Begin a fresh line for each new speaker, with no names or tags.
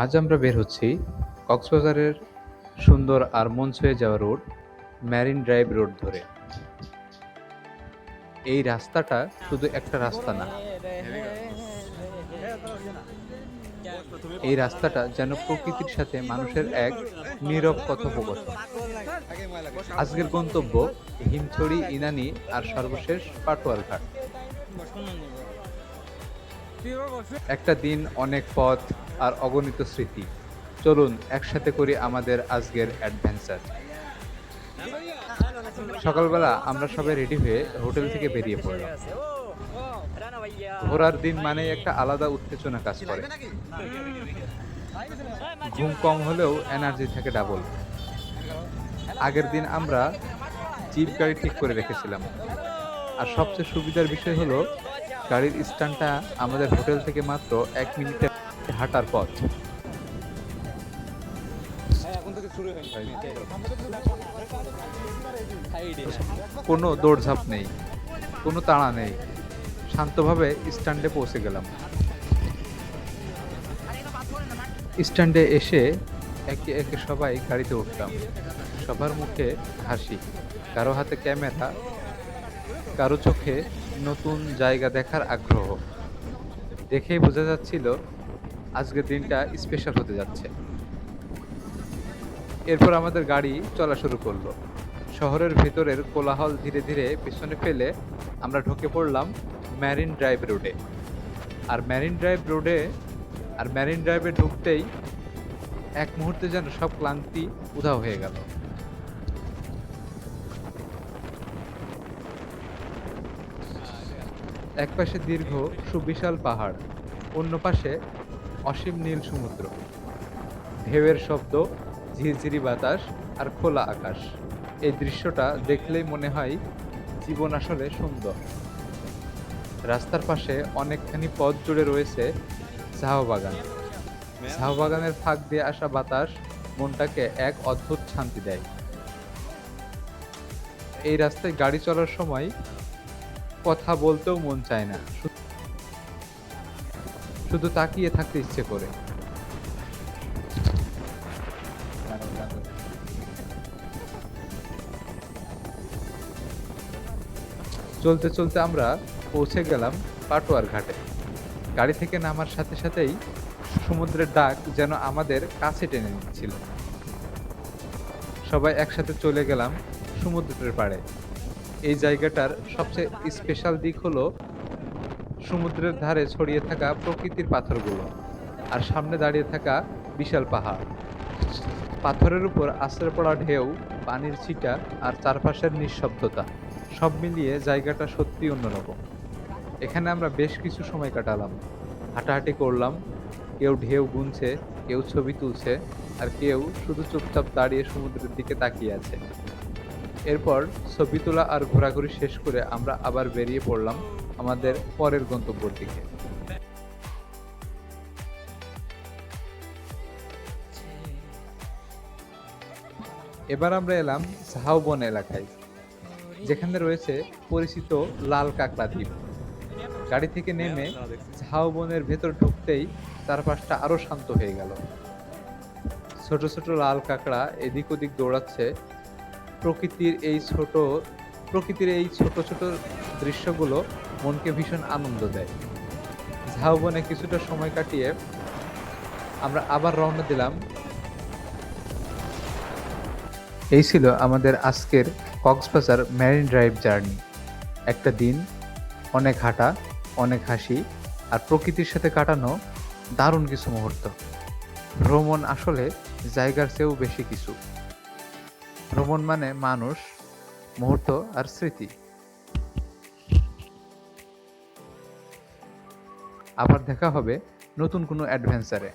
আজ আমরা বের হচ্ছি কক্সবাজারের সুন্দর আর মন ছুঁয়ে যাওয়া রোড মেরিন ড্রাইভ রোড ধরে। এই রাস্তাটা শুধু একটা রাস্তা না, এই রাস্তাটা যেন প্রকৃতির সাথে মানুষের এক নীরব কথোপকথন। আজকের গন্তব্য হিমছড়ি, ইনানি আর সর্বশেষ পাটোয়ার ঘাট। একটা দিন, অনেক পথ আর অগণিত স্মৃতি। চলুন একসাথে করি আমাদের আজকের অ্যাডভেঞ্চার। সকালবেলা আমরা সবাই রেডি হয়ে হোটেল থেকে বেরিয়ে পড়লাম। ঘোরার দিন মানে একটা আলাদা উত্তেজনা কাজ করে। ঘুম কম হলেও এনার্জি থাকে ডাবল। আগের দিন আমরা জিপ গাড়ি ঠিক করে রেখেছিলাম, আর সবচেয়ে সুবিধার বিষয় হলো গাড়ির স্ট্যান্ডটা আমাদের হোটেল থেকে মাত্র 1 মিনিটের হাঁটার পথ। কোনো দৌড়ঝাঁপ নেই, কোনো তাড়া নেই, শান্তভাবে স্ট্যান্ডে পৌঁছে গেলাম। স্ট্যান্ডে এসে একে একে সবাই গাড়িতে উঠলাম। সবার মুখে হাসি, কারো হাতে ক্যামেরা, কারো চোখে নতুন জায়গা দেখার আগ্রহ। দেখেই বোঝা যাচ্ছিল আজকের দিনটা স্পেশাল হতে যাচ্ছে। এরপর আমাদের গাড়ি চলা শুরু করলো। শহরের ভেতরের কোলাহল ধীরে ধীরে পেছনে ফেলে আমরা ঢুকে পড়লাম মেরিন ড্রাইভ রোডে। আর মেরিন ড্রাইভে ঢুকতেই এক মুহূর্তে যেন সব ক্লান্তি উধাও হয়ে গেল। এক পাশে দীর্ঘ সুবিশাল পাহাড়, অন্য পাশে অসীম নীল সমুদ্র, ঢেউয়ের শব্দ, ঝিরঝিরি বাতাস আর খোলা আকাশ। এই দৃশ্যটা দেখলেই মনে হয় জীবন আসলে সুন্দর। রাস্তার পাশে অনেকখানি পথ জুড়ে রয়েছে ঝাউ বাগান। ঝাউ বাগানের ফাঁক দিয়ে আসা বাতাস মনটাকে এক অদ্ভুত শান্তি দেয়। এই রাস্তায় গাড়ি চলার সময় কথা বলতেও মন চায় না, শুধু তাকিয়ে থাকতে ইচ্ছে করে। চলতে চলতে আমরা পৌঁছে গেলাম পাটোয়ার ঘাটে। গাড়ি থেকে নামার সাথে সাথেই সমুদ্রের ডাক যেন আমাদের কাছে টেনে নিচ্ছিল। সবাই একসাথে চলে গেলাম সমুদ্রের পাড়ে। এই জায়গাটার সবচেয়ে স্পেশাল দিক হলো সমুদ্রের ধারে ছড়িয়ে থাকা প্রকৃতির পাথরগুলো, আর সামনে দাঁড়িয়ে থাকা বিশাল পাহাড়। পাথরের উপর আছড়ে পড়া ঢেউ, পানির ছিটা আর চারপাশের নিঃশব্দতা, সব মিলিয়ে জায়গাটা সত্যি অন্যরকম। এখানে আমরা বেশ কিছু সময় কাটালাম, হাঁটাহাঁটি করলাম। কেউ ঢেউ গুনছে, কেউ ছবি তুলছে, আর কেউ শুধু চুপচাপ দাঁড়িয়ে সমুদ্রের দিকে তাকিয়ে আছে। এরপর ছবি তোলা আর ঘোরাঘুরি শেষ করে আমরা আবার বেরিয়ে পড়লাম আমাদের পরের গন্তব্যের দিকে। এবার আমরা এলাম ঝাউবন এলাকায়, যেখানে রয়েছে পরিচিত লাল কাঁকড়া দ্বীপ। গাড়ি থেকে নেমে ঝাউবনের ভেতর ঢুকতেই চারপাশটা আরো শান্ত হয়ে গেল। ছোট ছোট লাল কাঁকড়া এদিক ওদিক দৌড়াচ্ছে। প্রকৃতির এই ছোট প্রকৃতির এই ছোট ছোট দৃশ্যগুলো মনকে ভীষণ আনন্দ দেয়। ঝাউবনে কিছুটা সময় কাটিয়ে আমরা আবার রওনা দিলাম। এই ছিল আমাদের আজকের কক্সবাজার মেরিন ড্রাইভ জার্নি। একটা দিন, অনেক হাঁটা, অনেক হাসি আর প্রকৃতির সাথে কাটানো দারুণ কিছু মুহূর্ত। ভ্রমণ আসলে জায়গার চেয়েও বেশি কিছু। ভ্রমণ মানে মানুষ, মুহূর্ত আর স্মৃতি। আবার দেখা হবে নতুন কোনো অ্যাডভেঞ্চারে।